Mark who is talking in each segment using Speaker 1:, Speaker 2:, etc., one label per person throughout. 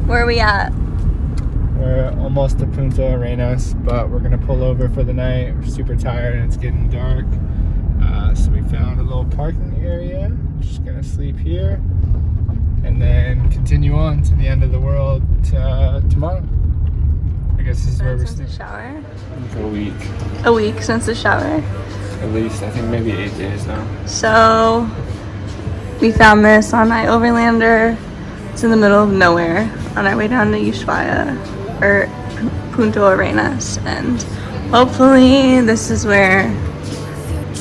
Speaker 1: Where are we at?
Speaker 2: We're almost to Punta Arenas, but we're gonna pull over for the night. We're super tired and it's getting dark. So we found a little parking area. Just gonna sleep here and then continue on to the end of the world tomorrow. I guess this is where we're
Speaker 1: Since the
Speaker 2: sleeping.
Speaker 1: shower?
Speaker 2: Like a week.
Speaker 1: A week since the shower.
Speaker 2: At least, I think maybe 8 days now.
Speaker 1: So we found this on iOverlander. It's in the middle of nowhere on our way down to Ushuaia, or Punta Arenas, and hopefully this is where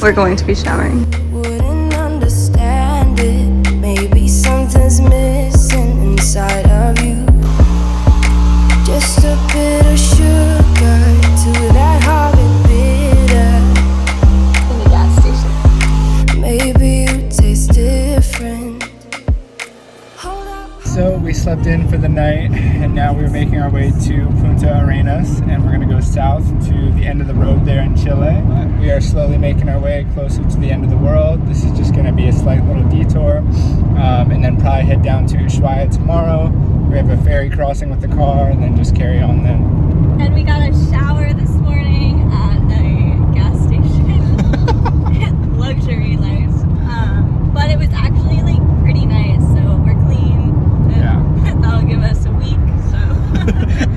Speaker 1: we're going to be showering.
Speaker 3: Wouldn't understand it. Maybe something's missing inside of you. Just a bit of sugar to that heart bitter.
Speaker 1: In the gas station.
Speaker 3: Maybe you taste different. Hold up.
Speaker 2: So we slept in for the night and now we're making our way to Punta Arenas and we're gonna go south to the end of the road there in Chile. We are slowly making our way closer to the end of the world. This is just gonna be a slight little detour and then probably head down to Ushuaia tomorrow. We have a ferry crossing with the car and then just carry on then.
Speaker 1: And we got a shower this morning at a gas station. Luxury life. But it was actually like pretty nice, so we're clean.
Speaker 2: Yeah.
Speaker 1: That'll give us a week, so.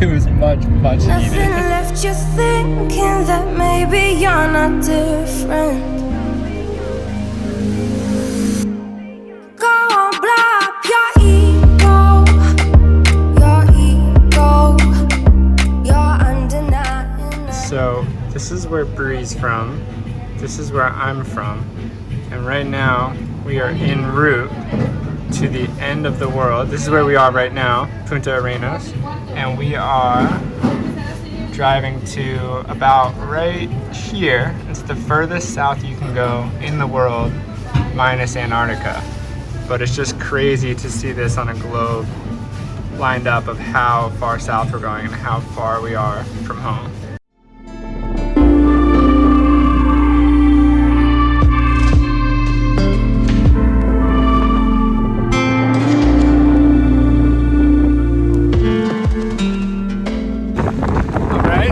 Speaker 2: It was much
Speaker 3: Nothing
Speaker 2: needed.
Speaker 3: left you thinking that maybe you're not different. Go on, blow up your ego. You're undeniable.
Speaker 2: So this is where Bree's from. This is where I'm from. And right now we are en route to the end of the world. This is where we are right now, Punta Arenas. And we are driving to about right here. It's the furthest south you can go in the world, minus Antarctica. But it's just crazy to see this on a globe lined up of how far south we're going and how far we are from home.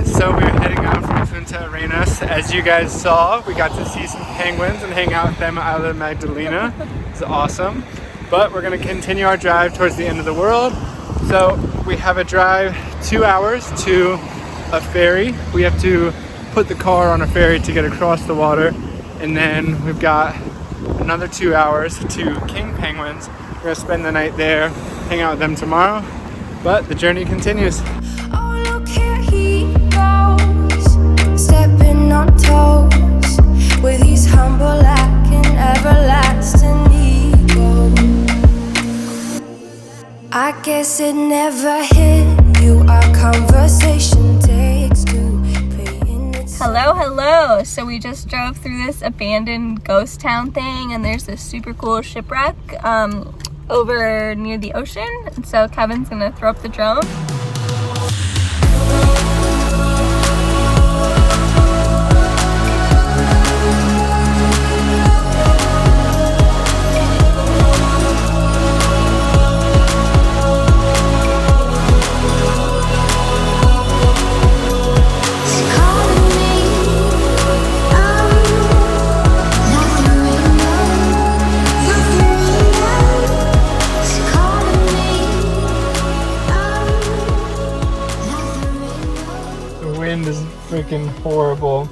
Speaker 2: So we're heading out from Punta Arenas. As you guys saw, we got to see some penguins and hang out with them at Isla Magdalena. It's awesome. But we're gonna continue our drive towards the end of the world. So we have a drive 2 hours to a ferry. We have to put the car on a ferry to get across the water. And then we've got another 2 hours to King Penguins. We're gonna spend the night there, hang out with them tomorrow. But the journey continues.
Speaker 3: Oh, look here he goes, stepping on toes with his humble lack and everlasting ego. I guess it never hit you. Our conversation takes two.
Speaker 1: Hello. So we just drove through this abandoned ghost town thing, and there's this super cool shipwreck over near the ocean. And so Kevin's gonna throw up the drone.
Speaker 2: Freaking horrible.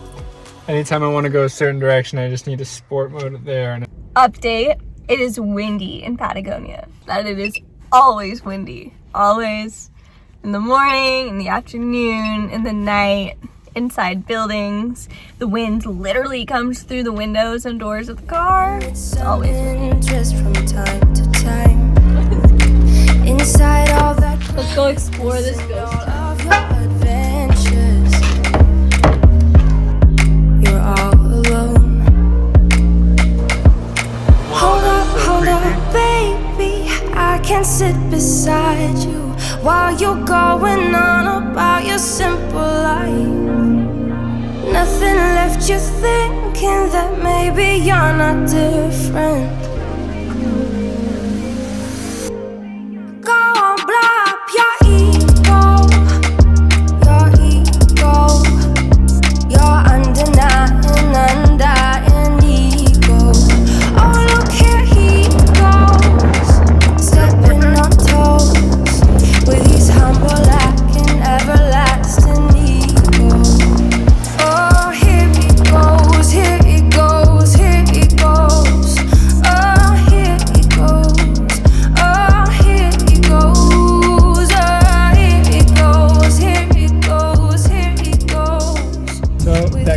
Speaker 2: Anytime I want to go a certain direction, I just need to sport mode it there. And
Speaker 1: Update, it is windy in Patagonia. That it is always windy. Always in the morning, in the afternoon, in the night, inside buildings. The wind literally comes through the windows and doors of the car. It's always windy.
Speaker 3: Interest from time to time. Inside all that.
Speaker 1: Let's go explore this ghost town.
Speaker 3: Of your adventures, you're all alone. Hold up, baby. I can sit beside you while you're going on about your simple life. Nothing left you thinking that maybe you're not different. Go on, blow up your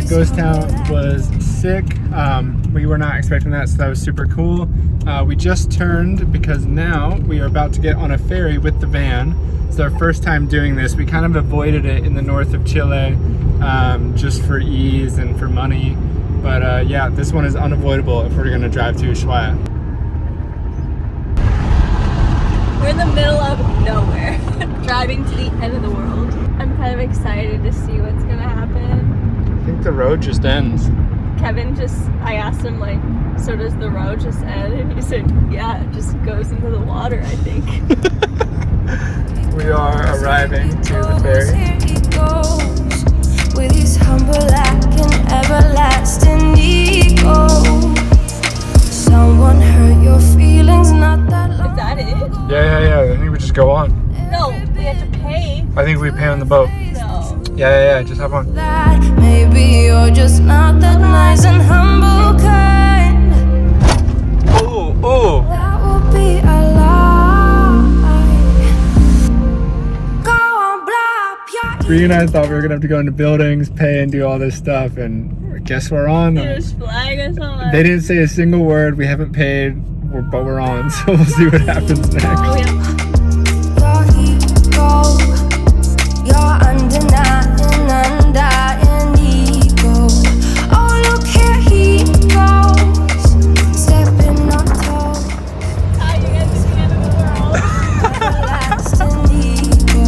Speaker 2: ghost town was sick. We were not expecting that, so that was super cool. We just turned because now we are about to get on a ferry with the van. It's our first time doing this. We kind of avoided it in the north of Chile just for ease and for money. But yeah, this one is unavoidable if we're gonna drive to Ushuaia.
Speaker 1: We're in the middle of nowhere, driving to the end of the world. I'm kind of excited to see what's gonna happen.
Speaker 2: I think the road just ends.
Speaker 1: Kevin I asked him like, so does the road just end? And he said, yeah, it just goes into the water, I think.
Speaker 2: We are arriving to the ferry.
Speaker 3: Here he goes, with his humble lack and everlasting ego. Someone hurt your feelings not that long.
Speaker 1: Is that it?
Speaker 2: Yeah. I think we just go on.
Speaker 1: No, we have to pay.
Speaker 2: I think we pay on the boat.
Speaker 1: No.
Speaker 2: Yeah. Just hop on.
Speaker 3: That maybe you're just not that nice and humble kind.
Speaker 2: Oh.
Speaker 3: That would be a lie. Go on, blow up your
Speaker 2: Bree and I thought we were gonna have to go into buildings, pay, and do all this stuff, and guess we're on.
Speaker 1: They just flag us on.
Speaker 2: They didn't say a single word. We haven't paid, but we're on. So we'll see what happens next.
Speaker 1: Oh, yeah.
Speaker 3: your ego, your undying ego. Oh, look here he goes, stepping on toes.
Speaker 1: How you guys at the end of the world?
Speaker 3: Everlasting ego.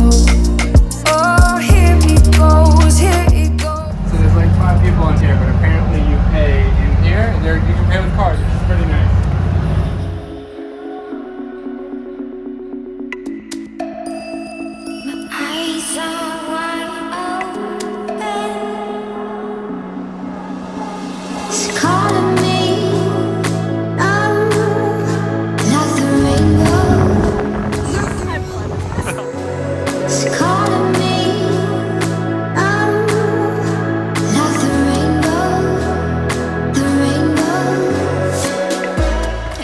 Speaker 3: Oh, here he goes, here he goes.
Speaker 2: So there's like 5 people on here, but apparently you pay in here, and you can pay with cards, which is pretty nice.
Speaker 3: Eyes are wide open. It's calling me, like the rainbow. It's calling me, like the rainbow, the rainbow.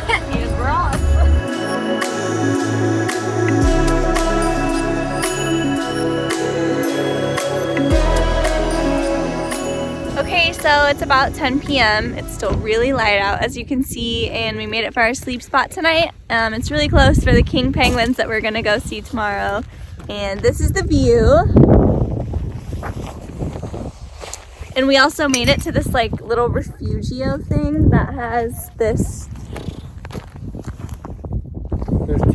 Speaker 1: And we're off. Okay, so it's about 10 p.m. It's still really light out, as you can see, and we made it for our sleep spot tonight. It's really close for the king penguins that we're gonna go see tomorrow. And this is the view. And we also made it to this like little refugio thing that has this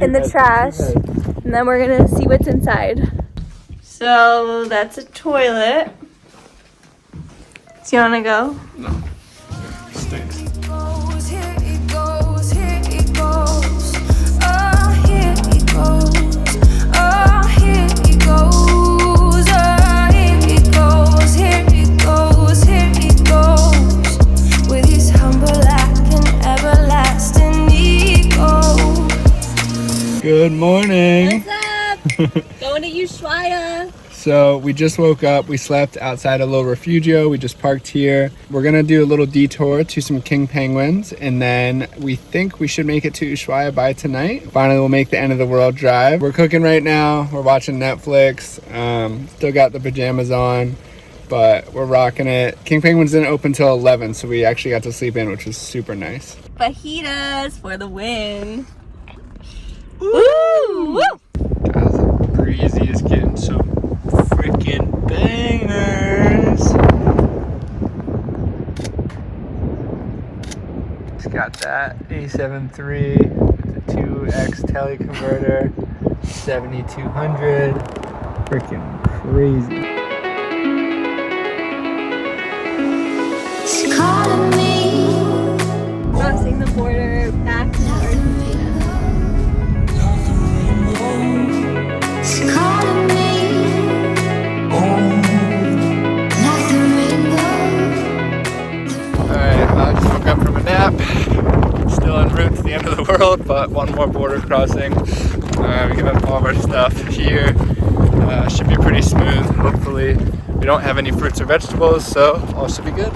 Speaker 1: in the trash. And then we're gonna see what's inside. So that's a toilet. Do you wanna go?
Speaker 2: No. Stinks.
Speaker 3: Goes, here he goes, here he goes. Oh, here he goes. Oh, here he goes. Oh, here he goes, here he goes, here he goes. With his humble lack and everlasting ego.
Speaker 2: Good morning.
Speaker 1: What's up? Going to Ushuaia.
Speaker 2: So we just woke up. We slept outside a little refugio. We just parked here. We're gonna do a little detour to some king penguins, and then we think we should make it to Ushuaia by tonight. Finally, we'll make the end of the world drive. We're cooking right now. We're watching Netflix. Still got the pajamas on, but we're rocking it. King Penguins didn't open till 11, so we actually got to sleep in, which was super nice.
Speaker 1: Fajitas for the win. Woo! Woo!
Speaker 2: Guys, Breezy is getting some freaking bangers. It's got that A7 III with the 2X teleconverter, 7200. Freaking crazy.
Speaker 3: It's calling me.
Speaker 1: Crossing the border back to Argentina.
Speaker 3: It's calling me. Like the rainbow.
Speaker 2: Alright, I just woke up from a nap. Still en route to the end of the world, but one more border crossing. We got all of our stuff here. Should be pretty smooth, hopefully. We don't have any fruits or vegetables, so all should be good.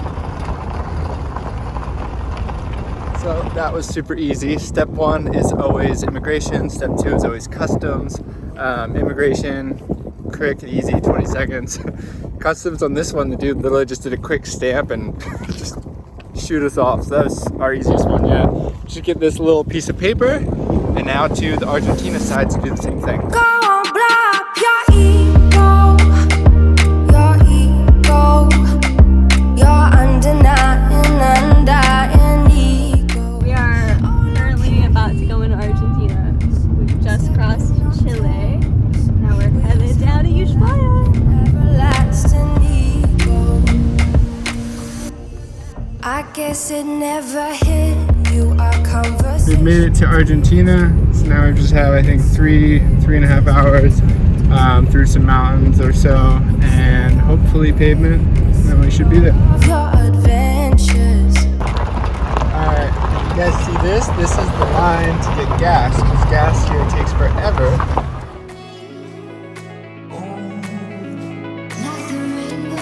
Speaker 2: So that was super easy. Step 1 is always immigration. Step 2 is always customs. Immigration, quick and easy, 20 seconds. Customs on this one, the dude literally just did a quick stamp and just shoot us off. So that was our easiest one yet. Just get this little piece of paper, and now to the Argentina side to do the same thing.
Speaker 3: Go on, blow up your ego, your undying ego.
Speaker 1: We are currently about to go into Argentina. We've just crossed Chile. Now we're headed down to Ushuaia.
Speaker 3: Everlasting ego. I guess it never hit you, our
Speaker 2: We've
Speaker 3: conversation.
Speaker 2: made it to Argentina, so now we just have, I think, 3.5 hours through some mountains or so, and hopefully pavement, and then we should be there.
Speaker 3: Of your adventures.
Speaker 2: Alright, you guys see this? This is the line to get gas, because gas here takes forever.
Speaker 3: Like the rainbow.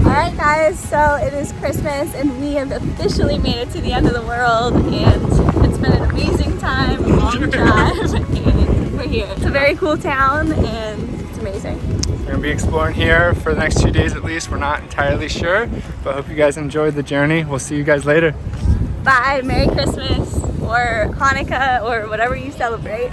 Speaker 1: Alright guys, so it is Christmas and we have officially made it to the end of the world, and it's been an amazing time, a long drive, and we're here. It's a very cool town and it's amazing.
Speaker 2: We're going to be exploring here for the next 2 days at least. We're not entirely sure, but hope you guys enjoyed the journey. We'll see you guys later.
Speaker 1: Bye, Merry Christmas or Hanukkah or whatever you celebrate.